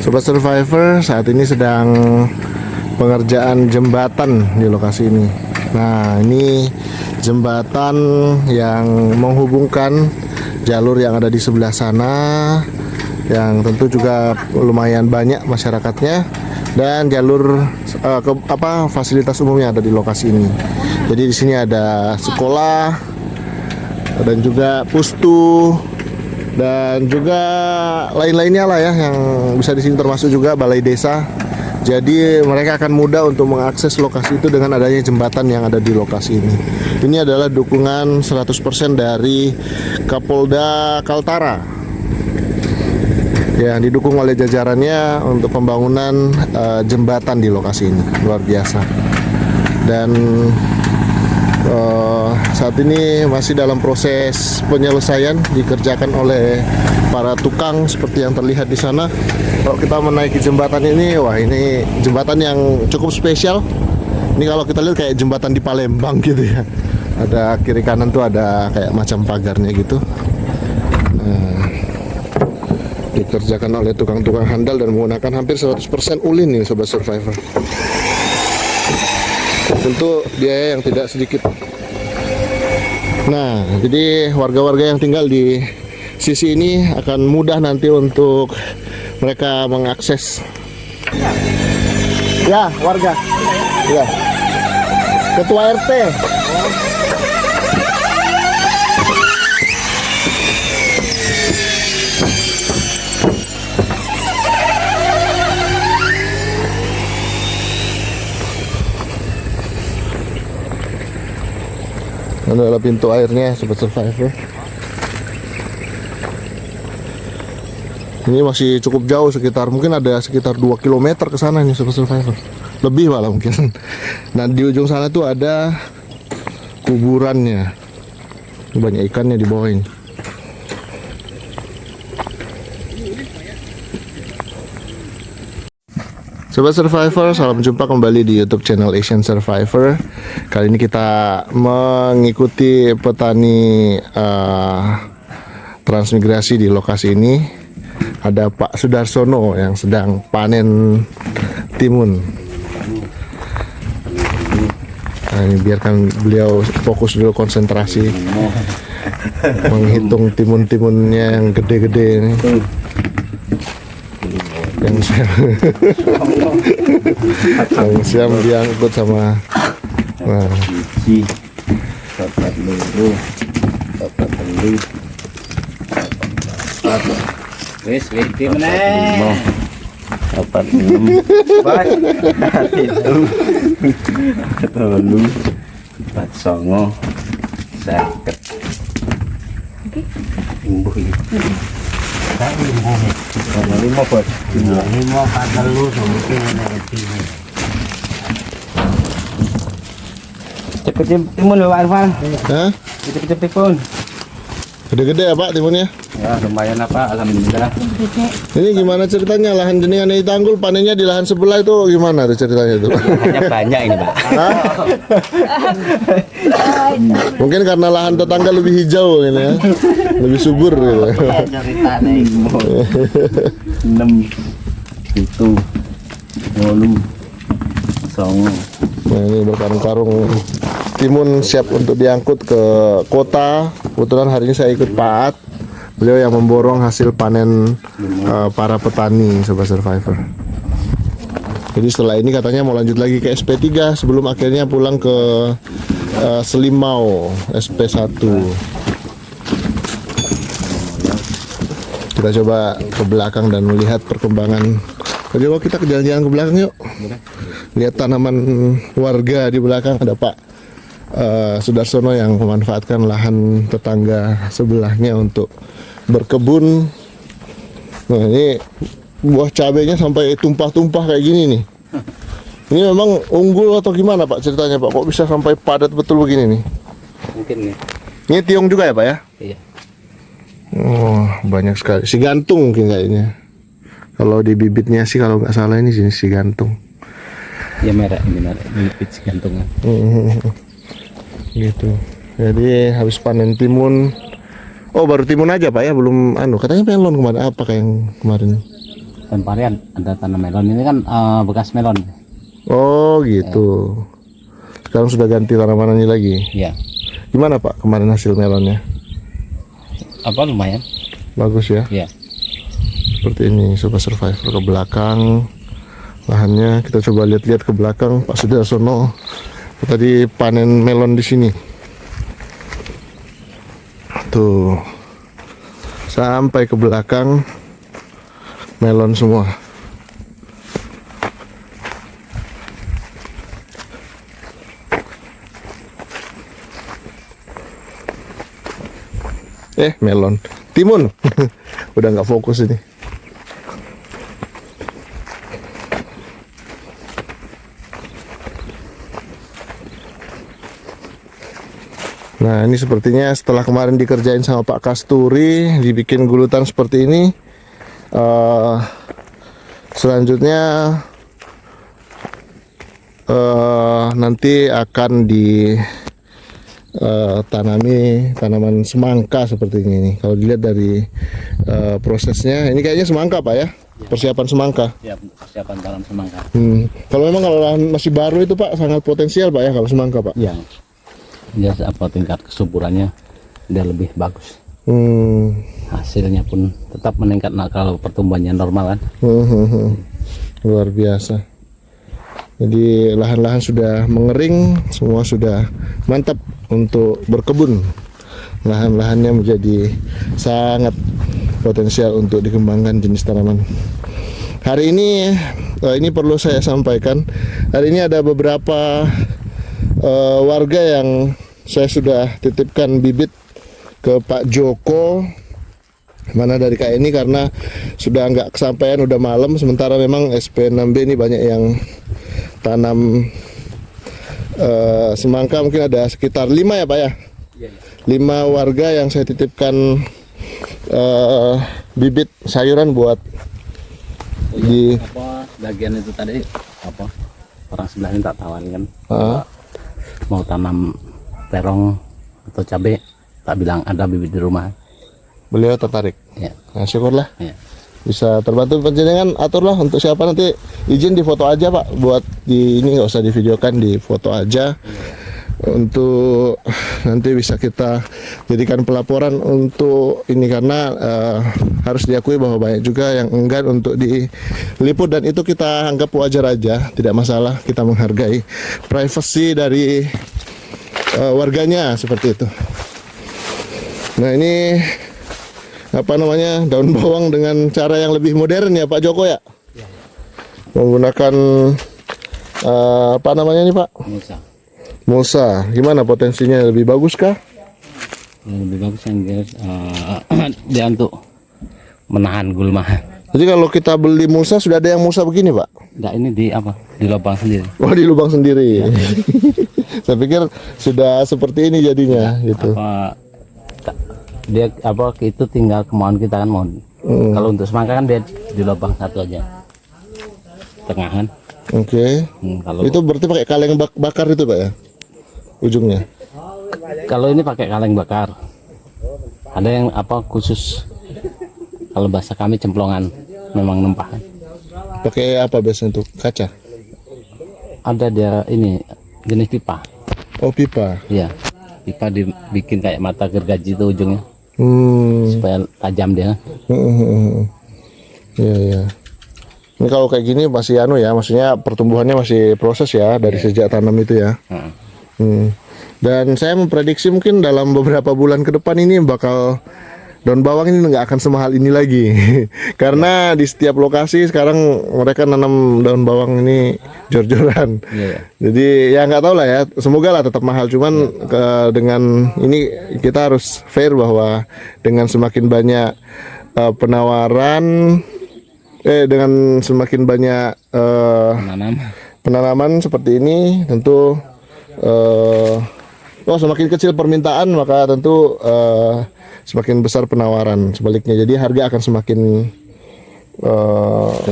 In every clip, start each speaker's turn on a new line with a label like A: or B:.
A: Sobat Survivor, saat ini sedang pengerjaan jembatan di lokasi ini. Nah, ini jembatan yang menghubungkan jalur yang ada di sebelah sana, yang tentu juga lumayan banyak masyarakatnya, dan jalur fasilitas umumnya ada di lokasi ini. Jadi di sini ada sekolah dan juga pustu dan juga lain-lainnya lah ya, yang bisa di sini termasuk juga balai desa. Jadi mereka akan mudah untuk mengakses lokasi itu dengan adanya jembatan yang ada di lokasi ini. Ini adalah dukungan 100% dari Kapolda Kaltara yang didukung oleh jajarannya untuk pembangunan jembatan di lokasi ini. Luar biasa. Dan saat ini masih dalam proses penyelesaian, dikerjakan oleh para tukang seperti yang terlihat di sana. Kalau kita menaiki jembatan ini, wah, ini jembatan yang cukup spesial. Ini kalau kita lihat kayak jembatan di Palembang gitu ya. Ada kiri kanan tuh ada kayak macam pagarnya gitu. Dikerjakan oleh tukang-tukang handal dan menggunakan hampir 100% ulin nih Sobat Survivor. Tentu biaya yang tidak sedikit. Nah, jadi warga-warga yang tinggal di sisi ini akan mudah nanti untuk mereka mengakses. Ya, warga. Ya. Ketua RT. Ini adalah pintu airnya Sobat Survivor. Ini masih cukup jauh, mungkin ada sekitar 2 km ke sana nih Sobat Survivor. Lebih malah mungkin. Nah, di ujung sana tuh ada kuburannya. Banyak ikannya di bawah ini. Sobat Survivor, salam jumpa kembali di YouTube channel Asian Survivor. Kali ini kita mengikuti petani transmigrasi di lokasi ini. Ada Pak Sudarsono yang sedang panen timun. Nah, ini biarkan beliau fokus dulu, konsentrasi menghitung timun-timunnya yang gede-gede ini. Yang siam diangkut sama
B: wis di meneh 46 imbuh iki. Lima bos. Lima patelu mungkin ada ini. Cepet timun lho Pak Irfan.
A: Hah?
B: Cepet timun.
A: Gede-gede ya Pak timunnya?
B: Ya lumayan apa, alhamdulillah.
A: Ini gimana ceritanya, lahan jenengan di Tanggul, panennya di lahan sebelah itu gimana tuh ceritanya tuh?
B: Hanya banyak ini Pak.
A: Mungkin karena lahan tetangga lebih hijau ini ya, lebih subur gitu.
B: Ceritanya itu 6 itu 8 songo.
A: Nah, ini berkarung-karung timun siap untuk diangkut ke kota. Kebetulan hari ini saya ikut Pak Aat. Beliau yang memborong hasil panen para petani Sobat Survivor. Jadi setelah ini katanya mau lanjut lagi ke SP3 sebelum akhirnya pulang ke Selimau SP1. Kita coba ke belakang dan melihat perkembangan. Coba kita ke jalan-jalan ke belakang yuk. Lihat tanaman warga di belakang. Ada Pak Sudarsono yang memanfaatkan lahan tetangga sebelahnya untuk berkebun. Nah, ini buah cabenya sampai tumpah-tumpah kayak gini nih. Ini memang unggul atau gimana Pak ceritanya Pak? Kok bisa sampai padat betul begini nih?
B: Mungkin nih.
A: Ini tiung juga ya Pak ya?
B: Iya.
A: Oh, banyak sekali. Si gantung mungkin kayaknya. Kalau di bibitnya sih kalau nggak salah ini si gantung.
B: Ya merah ini merah, bibit gantungan.
A: Gitu. Jadi habis panen timun. Oh, baru timun aja Pak ya, belum katanya pengen kemarin, apa kayak yang kemarin?
B: tempat ada tanam melon ini kan bekas melon.
A: Oh gitu. Sekarang sudah ganti tanaman ini lagi.
B: Ya.
A: Gimana Pak kemarin hasil melonnya?
B: Apa lumayan?
A: Bagus ya.
B: Ya.
A: Seperti ini Sobat Survivor, ke belakang lahannya. Kita coba lihat-lihat ke belakang Pak Sudarsono. Tadi panen melon di sini. Tuh. Sampai ke belakang melon semua. Melon timun. Udah nggak fokus ini. Nah ini sepertinya setelah kemarin dikerjain sama Pak Kasturi, dibikin gulutan seperti ini. Selanjutnya nanti akan tanami tanaman semangka seperti ini nih. Kalau dilihat dari prosesnya, ini kayaknya semangka Pak ya? Persiapan semangka.
B: Ya, persiapan tanam semangka.
A: Kalau memang kalau lahan masih baru itu Pak sangat potensial Pak ya kalau semangka Pak.
B: Ya. Dia apa tingkat kesuburannya dia lebih bagus. Hasilnya pun tetap meningkat kalau pertumbuhannya normal kan.
A: Luar biasa. Jadi lahan-lahan sudah mengering, semua sudah mantap untuk berkebun. Lahan-lahannya menjadi sangat potensial untuk dikembangkan jenis tanaman. Hari ini perlu saya sampaikan. Hari ini ada beberapa warga yang saya sudah titipkan bibit ke Pak Joko, mana dari Kak ini, karena sudah nggak kesampaian, udah malam. Sementara memang SP6B ini banyak yang tanam semangka. Mungkin ada sekitar 5 ya Pak ya? 5 warga yang saya titipkan bibit sayuran buat di
B: apa bagian itu tadi apa orang sebelah ini tak tawarin kan mau tanam terong atau cabai, tak bilang ada bibit di rumah.
A: Beliau tertarik.
B: Ya.
A: Nah, syukurlah.
B: Ya.
A: Bisa terbantu. Panjenengan aturlah untuk siapa nanti, izin di foto aja Pak, buat di ini nggak usah divideokan, di foto aja. Untuk nanti bisa kita jadikan pelaporan untuk ini, karena harus diakui bahwa banyak juga yang enggan untuk diliput, dan itu kita anggap wajar aja, tidak masalah. Kita menghargai privasi dari warganya seperti itu. Nah ini apa namanya, daun bawang dengan cara yang lebih modern ya Pak Joko ya? Menggunakan apa namanya ini Pak? Mulsa. Gimana potensinya, lebih bagus kah?
B: Lebih bagus yang dia untuk menahan gulma.
A: Jadi kalau kita beli mulsa, sudah ada yang mulsa begini Pak?
B: Enggak, ini di apa? Di lubang sendiri.
A: Oh, di lubang sendiri. Saya pikir sudah seperti ini jadinya gitu.
B: Dia apa itu tinggal kemauan kita kan mau. Kalau untuk semangka kan dia di lubang satu aja. Tengahan.
A: Oke.
B: Kalau
A: itu berarti pakai kaleng bakar itu Pak ya? Ujungnya.
B: Kalau ini pakai kaleng bakar. Ada yang apa khusus, kalau bahasa kami cemplongan, memang nempah.
A: Pakai apa biasanya untuk kaca?
B: Ada dia ini jenis pipa.
A: Oh, pipa.
B: Iya. Pipa dibikin kayak mata gergaji itu ujungnya. Supaya tajam dia.
A: Iya, iya. Ini kalau kayak gini masih ya, maksudnya pertumbuhannya masih proses ya dari sejak tanam itu ya. Dan saya memprediksi mungkin dalam beberapa bulan ke depan ini bakal daun bawang ini nggak akan semahal ini lagi. Karena di setiap lokasi sekarang mereka nanam daun bawang ini jor-joran. Jadi ya nggak tahu lah ya, semoga lah tetap mahal. Cuman dengan ini kita harus fair bahwa dengan semakin banyak penawaran, dengan semakin banyak penanaman seperti ini, tentu semakin kecil permintaan maka tentu semakin besar penawaran. Sebaliknya, jadi harga akan semakin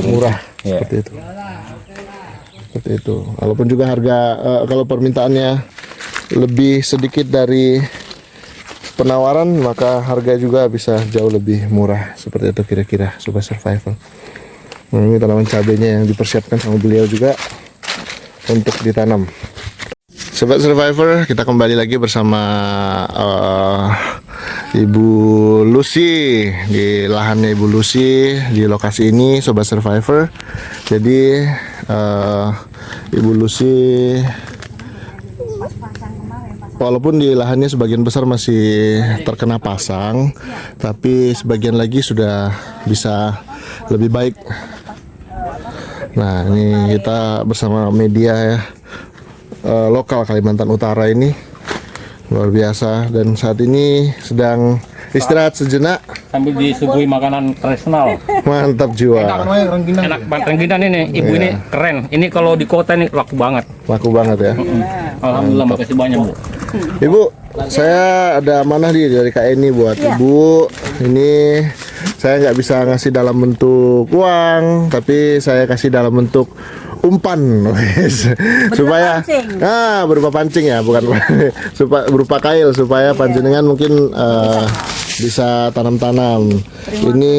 A: murah seperti itu. Seperti itu. Walaupun juga harga kalau permintaannya lebih sedikit dari penawaran, maka harga juga bisa jauh lebih murah. Seperti itu kira-kira Sobat Survival. Nah, ini tanaman cabenya yang dipersiapkan sama beliau juga untuk ditanam. Sobat Survivor, kita kembali lagi bersama Ibu Lucy di lahannya Ibu Lucy di lokasi ini, Sobat Survivor. Jadi Ibu Lucy walaupun di lahannya sebagian besar masih terkena pasang, tapi sebagian lagi sudah bisa lebih baik. Nah, ini kita bersama media ya, lokal Kalimantan Utara ini, luar biasa. Dan saat ini sedang istirahat sejenak
B: Sambil disuguhi makanan tradisional.
A: Mantap jiwa.
B: Enak banget rengginang ini. Ibu ini keren. Ini kalau di kota ini laku banget.
A: Laku banget ya.
B: Alhamdulillah, makasih banyak, Bu.
A: Ibu, saya ada amanah nih dari Kak Eni buat Ibu. Ini saya nggak bisa ngasih dalam bentuk uang, tapi saya kasih dalam bentuk umpan, supaya berupa pancing ya, bukan supaya berupa kail, supaya panjenengan mungkin bisa tanam-tanam. Ini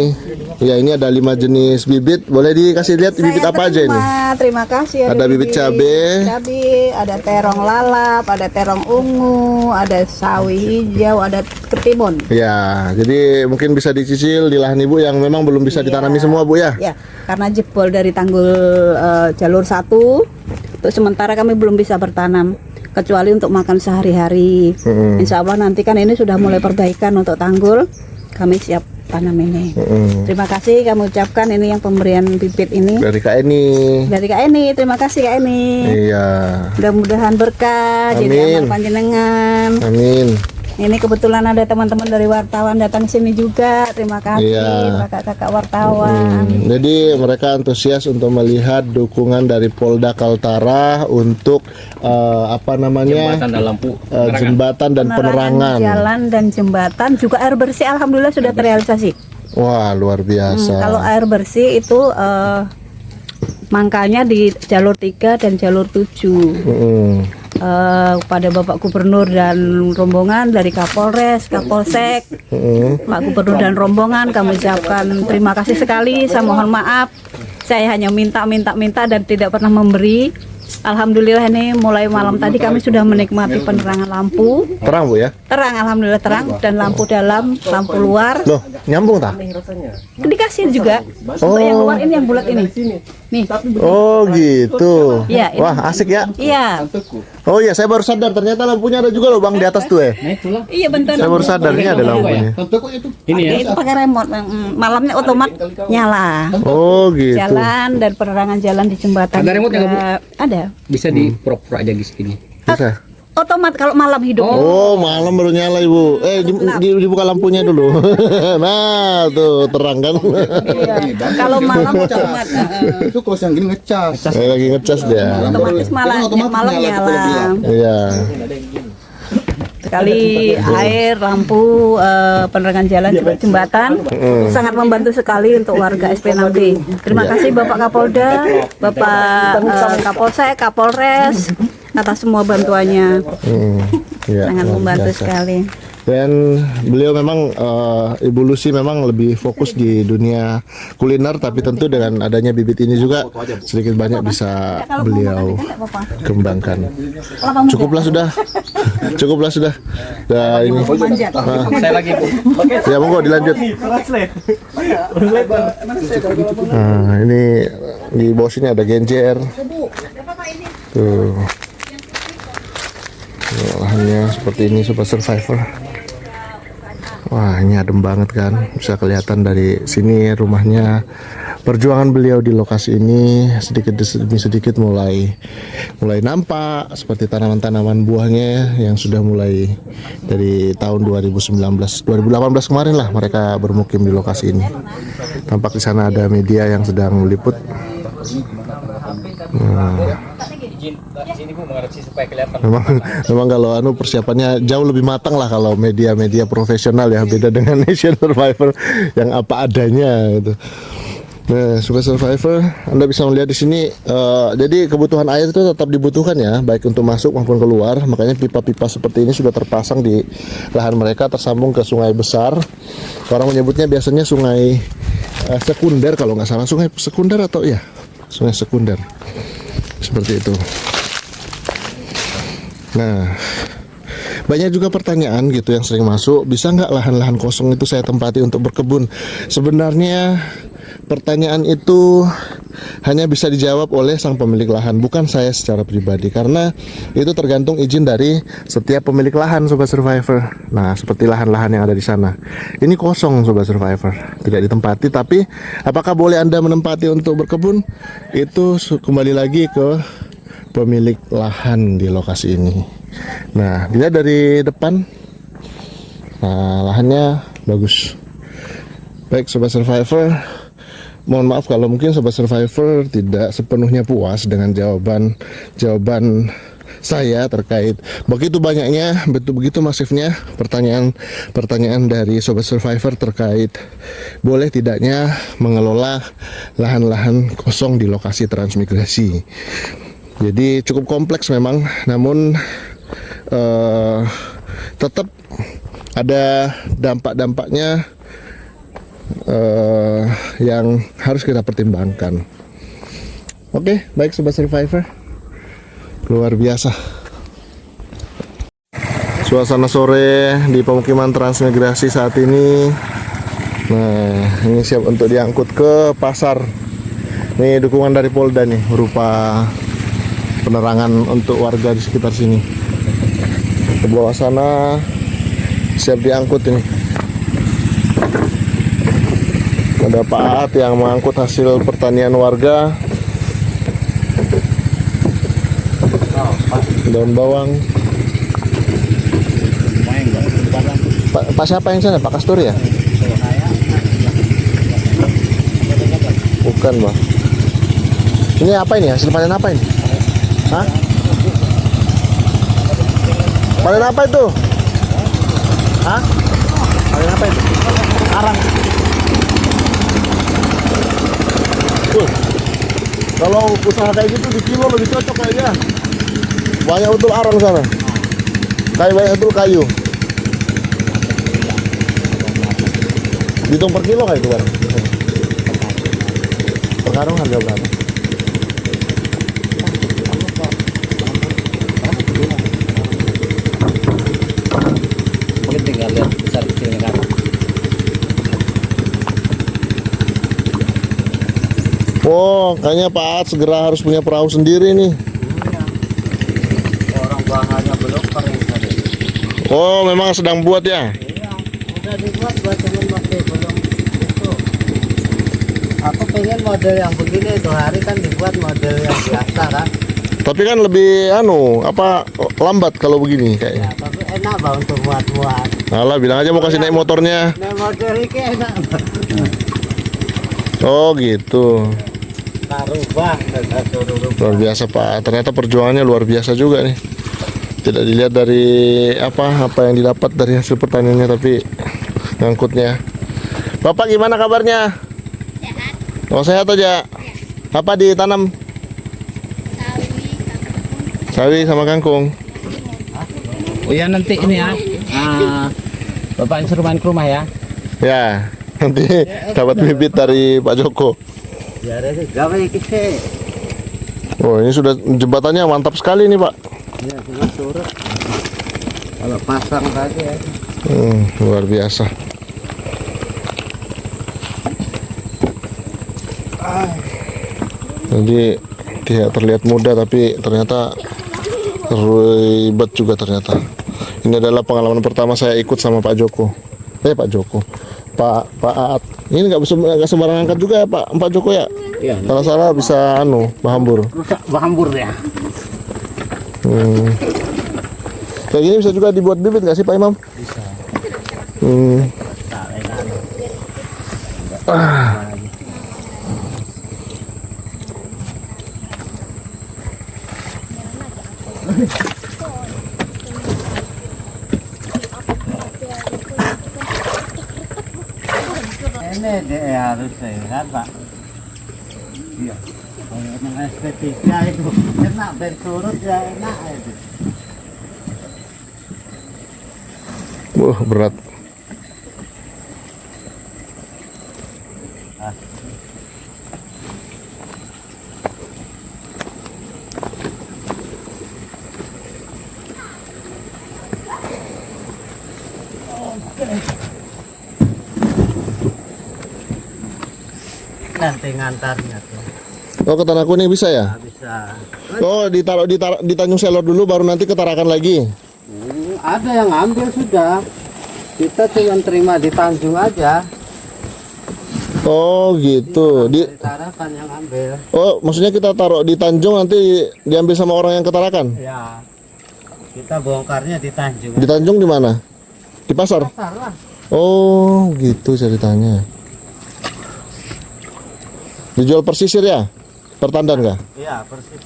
A: ya, ini ada 5 jenis bibit. Boleh dikasih lihat bibit apa aja ini?
C: Terima kasih.
A: Ada bibit cabe,
C: ada terong lalap, ada terong ungu, ada sawi hijau, ada ketimun.
A: ya. Jadi mungkin bisa dicicil di lahan Ibu yang memang belum bisa ditanami semua, Bu ya.
C: Ya, karena jebol dari tanggul jalur 1, untuk sementara kami belum bisa bertanam kecuali untuk makan sehari-hari. Insya Allah nanti kan ini sudah mulai perbaikan untuk tanggul, kami siap tanam ini. Terima kasih kami ucapkan, ini yang pemberian bibit ini
A: Dari Kak Eni.
C: dari Kak Eni. Terima kasih Kak Eni.
A: Iya.
C: Mudah-mudahan berkah,
A: Amin.
C: jadi amal panjenengan.
A: Amin.
C: Ini kebetulan ada teman-teman dari wartawan datang sini juga. Terima kasih
A: Iya.
C: kakak-kakak wartawan.
A: Jadi mereka antusias untuk melihat dukungan dari Polda Kaltara untuk apa namanya,
B: Jembatan dan lampu.
A: jembatan dan penerangan.
C: Jalan dan jembatan, juga air bersih alhamdulillah sudah terrealisasi.
A: Wah, luar biasa.
C: Kalau air bersih itu mangkalnya di jalur 3 dan jalur 7. Pada Bapak Gubernur dan rombongan dari Kapolres, Kapolsek, Pak Gubernur dan rombongan, kami ucapkan terima kasih sekali. Saya mohon maaf, saya hanya minta dan tidak pernah memberi. Alhamdulillah ini mulai malam tadi kami sudah menikmati penerangan lampu.
A: Terang, Bu ya?
C: Terang, alhamdulillah terang, dan lampu dalam, lampu luar.
A: Loh, nyambung tak?
C: Dikasih juga. Untuk yang luar ini, yang bulat ini. Nih.
A: Oh gitu.
C: Iya, ini.
A: Wah, asik ya.
C: Iya.
A: Oh iya, saya baru sadar ternyata lampunya ada juga loh Bang di atas tuh ya.
C: Iya bentar.
A: Saya baru sadar ini ada lampunya.
B: Ini ya.
C: Itu pakai remote, malamnya otomat nyala.
A: Oh gitu.
C: Jalan dan penerangan jalan di jembatan.
B: Ada remote nggak, Bu?
C: Ada.
B: Bisa di pura-pura aja di sini.
A: Bisa.
C: Otomat kalau malam hidup.
A: Oh, malam baru nyala Ibu. Dibuka lampunya dulu. Nah, tuh terang kan.
C: Iya. Kalau malam otomat.
D: Itu kalau yang gini ngecas.
A: Saya lagi ngecas dia.
C: Otomatis malam nyala.
A: Iya.
C: Sekali air, lampu, penerangan jalan juga jembatan sangat membantu sekali untuk warga SP6B. Terima kasih Bapak Kapolda, Bapak Kapolsek, Kapolres atas semua bantuannya.
A: Iya,
C: Sangat
A: luar
C: membantu
A: biasa.
C: sekali.
A: Dan beliau memang Ibu Lucy memang lebih fokus di dunia kuliner, tapi tentu dengan adanya bibit ini juga sedikit banyak bisa beliau kembangkan. Cukuplah sudah. Cukuplah sudah. Nah, ini.
B: Saya lagi, Bu.
A: Ya monggo dilanjut. Nah, ini di bawah sini ada genjer. Tuh. Lahannya seperti ini, Sobat Survivor. Wah, ini adem banget kan, bisa kelihatan dari sini rumahnya. Perjuangan beliau di lokasi ini sedikit demi sedikit mulai nampak, seperti tanaman-tanaman buahnya yang sudah mulai dari tahun 2018 kemarin lah mereka bermukim di lokasi ini. Tampak di sana ada media yang sedang meliput. Memang kalau persiapannya jauh lebih matang lah kalau media-media profesional ya, beda dengan Nation Survivor yang apa adanya gitu. Nah, Sobat Survivor, Anda bisa melihat di sini. Jadi kebutuhan air itu tetap dibutuhkan ya, baik untuk masuk maupun keluar. Makanya pipa-pipa seperti ini sudah terpasang di lahan mereka, tersambung ke sungai besar. Orang menyebutnya biasanya sungai sekunder kalau nggak salah, sungai sekunder atau ya, sungai sekunder. Seperti itu. Nah, banyak juga pertanyaan gitu yang sering masuk, bisa nggak lahan-lahan kosong itu saya tempati untuk berkebun? Sebenarnya pertanyaan itu hanya bisa dijawab oleh sang pemilik lahan, bukan saya secara pribadi, karena itu tergantung izin dari setiap pemilik lahan, Sobat Survivor. Nah, seperti lahan-lahan yang ada di sana. Ini kosong, Sobat Survivor, tidak ditempati, tapi apakah boleh Anda menempati untuk berkebun? Itu kembali lagi ke pemilik lahan di lokasi ini. Nah, dilihat dari depan, nah lahannya bagus. Baik Sobat Survivor, mohon maaf kalau mungkin Sobat Survivor tidak sepenuhnya puas dengan jawaban saya terkait begitu banyaknya, begitu masifnya pertanyaan dari Sobat Survivor terkait boleh tidaknya mengelola lahan-lahan kosong di lokasi transmigrasi. Jadi cukup kompleks memang, namun tetap ada dampak-dampaknya yang harus kita pertimbangkan. Oke, baik Sobat Survivor, luar biasa suasana sore di pemukiman transmigrasi saat ini. Nah, ini siap untuk diangkut ke pasar. Ini dukungan dari Polda nih, berupa penerangan untuk warga di sekitar sini. Ke bawah sana siap diangkut ini. Ada Pak Aat yang mengangkut hasil pertanian warga. Daun bawang. Pak siapa yang sana? Pak Kasturi ya? Bukan, Bang. Ini apa ini? Hasil panen apa ini? Hah? Panen apa itu? Hah? Panen apa itu? Arang. Kalau usaha kayak gitu di kilo lebih cocok kayaknya. Banyak betul arang sana. Kayu banyak betul kayu. Dihitung per kilo kayak itu Bang. Per karung harga berapa?
B: Tinggal lihat besar kecilnya kan.
A: Oh, kayaknya Pak Aat segera harus punya perahu sendiri nih.
B: Orang bahannya belum kering tadi.
A: Oh, memang sedang buat ya?
B: Iya, udah dibuat buat temen masih belum itu. Aku pengen model yang begini itu hari kan dibuat model yang biasa kan.
A: Tapi kan lebih lambat kalau begini kayaknya.
B: Ya, tapi enak Bang untuk muat-muat.
A: Alah, bilang aja mau kasih naik motornya.
B: Nah, model ini enak.
A: Oh, gitu.
B: Rubah,
A: Luar biasa Pak. Ternyata perjuangannya luar biasa juga nih. Tidak dilihat dari apa yang didapat dari hasil pertaniannya, tapi ngangkutnya. Bapak gimana kabarnya?
E: Sehat.
A: Oh, sehat aja. Apa ditanam? Sawi sama kangkung.
B: Oh ya, nanti ini ya. Bapak suruh main ke rumah ya.
A: Ya, nanti dapat bibit dari Pak Joko.
B: Ya, gawe iki.
A: Oh, ini sudah jembatannya mantap sekali nih Pak.
B: Ya, sudah surut. Kalau pasang tadi ya.
A: Luar biasa. Jadi tidak terlihat mudah, tapi ternyata ribet juga ternyata. Ini adalah pengalaman pertama saya ikut sama Pak Joko. Pak Aat. Ini nggak sembarang angkat juga ya Pak Joko ya?
B: Iya.
A: Kalau salah bisa bahambur.
B: Rusak bahambur ya.
A: Kayak gini bisa juga dibuat bibit nggak sih Pak Imam?
B: Bisa. Ini dia harus sehat Pak. Iya. Kalau emang SP3 itu enak, bersurut ya enak itu.
A: Wah, berat.
B: Nanti ngantarnya tuh.
A: Oh, ke Tanah Kuning bisa ya?
B: Bisa.
A: Oh, ditaruh di Tanjung Selor dulu baru nanti ke Tarakan lagi.
B: Ada yang ambil sudah. Kita cuma terima di Tanjung aja.
A: Oh, gitu.
B: Di Tarakan yang ambil.
A: Oh, maksudnya kita taruh di Tanjung nanti diambil sama orang yang ke Tarakan.
B: Ya. Kita bongkarnya di Tanjung.
A: Di Tanjung di mana? Di pasar.
B: Pasar lah.
A: Oh, gitu ceritanya. Dijual persisir ya? Per tandan kah?
B: Iya, persis.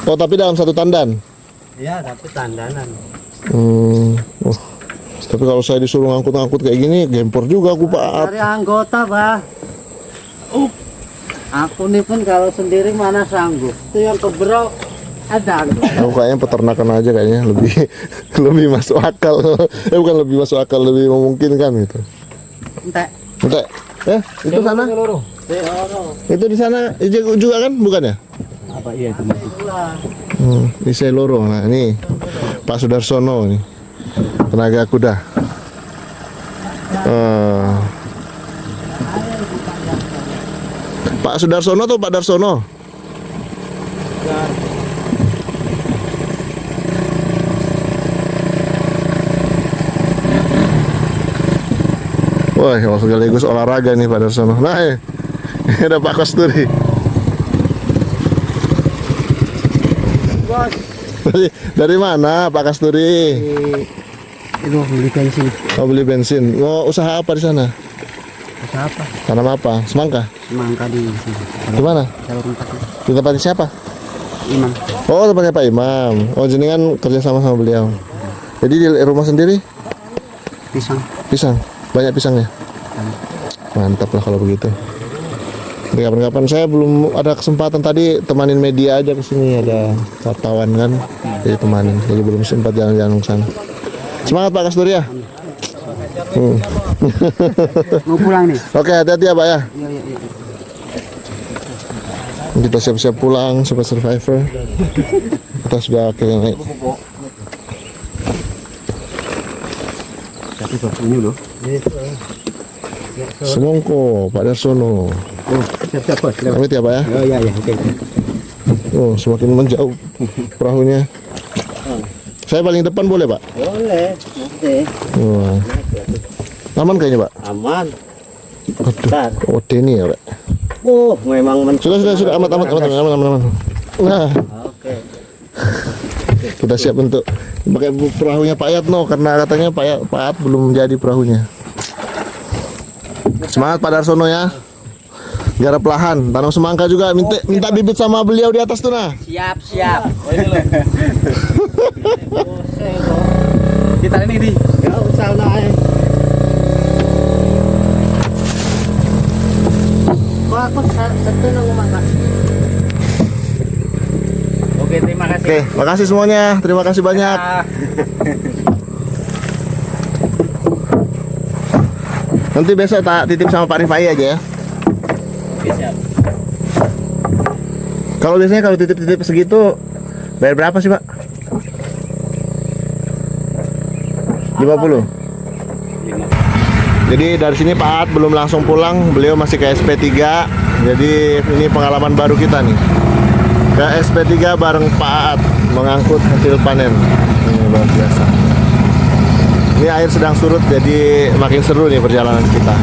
A: Oh, tapi dalam satu tandan.
B: Iya, tapi tandanan.
A: Oh. Tapi kalau saya disuruh ngangkut-ngangkut kayak gini, gempor juga aku, Pak.
B: Cari anggota, Pak. Aku nih pun kalau sendiri mana sanggup. Itu yang keberok ada.
A: Aku kayaknya peternakan aja kayaknya lebih lebih masuk akal. Bukan lebih masuk akal, lebih memungkinkan gitu.
B: Entek.
A: Enggak. Itu sana? Itu di sana juga kan, bukan ya?
B: Apa iya itu masih?
A: Di Seloro. Nah, ini Pak Sudarsono nih. Tenaga kuda. Pak Sudarsono atau Pak Darsono? Wah, kalau sekaligus olahraga nih Pak Darsono. Nah, ini ada Pak Kasturi.
B: Bos,
A: Dari mana Pak Kasturi?
B: itu beli bensin.
A: Mau beli bensin. Mau usaha apa di sana?
B: Usaha apa?
A: Tanam apa? Semangka?
B: Semangka di sini.
A: Di mana?
B: Jalur 4.
A: Di tempatnya siapa?
B: Imam.
A: Oh, tempatnya Pak Imam. Oh, jenengan kerja sama beliau. Jadi di rumah sendiri
B: Pisang.
A: pisang. Banyak pisangnya. Mantap lah kalau begitu. Jadi kapan-kapan saya belum ada kesempatan tadi temanin media aja ke sini, ada wartawan kan. Jadi temanin. Jadi belum sempat jalan-jalan ke sana. Semangat Pak Kasturi ya.
B: Mau pulang nih?
A: Oke, hati-hati ya Pak ya.
B: Iya, iya, iya.
A: Kita siap-siap pulang sebagai survivor. Kita sudah akhirnya naik.
B: Tapi bos ini loh.
A: Semongko, Pak Darsono.
B: Oh, siap-siap bos.
A: Pamit ya Pak ya.
B: Oh iya, iya, oke.
A: Oh, semakin menjauh perahunya. Saya paling depan boleh Pak?
B: Boleh, oke.
A: Wah. Aman kayaknya Pak?
B: Aman.
A: Aduh, oh ini ya Pak.
B: Oh, memang
A: Sudah, aman. Nah,
B: Oke.
A: kita siap untuk pakai perahunya Pak Yatno karena katanya Pak Yat belum jadi perahunya. Semangat Pak Darsono ya. Garap lahan, tanam semangka juga. Minta bibit sama beliau di atas tuh nah.
B: Siap. Oh, ini loh. Kita ini di. Ya, usah naik. Wah, aku satu nunggu makan. Oke, terima kasih.
A: Oke, makasih semuanya. Terima kasih banyak. Nanti besok tak titip sama Pak Rifai aja ya.
B: Oke, siap.
A: Kalau biasanya kalau titip segitu bayar berapa sih Pak? 50. Jadi dari sini Pak At belum langsung pulang, beliau masih ke SP3. Jadi ini pengalaman baru kita nih. Ke SP3 bareng Pak At mengangkut hasil panen. Ini luar biasa. Ini air sedang surut jadi makin seru nih perjalanan kita.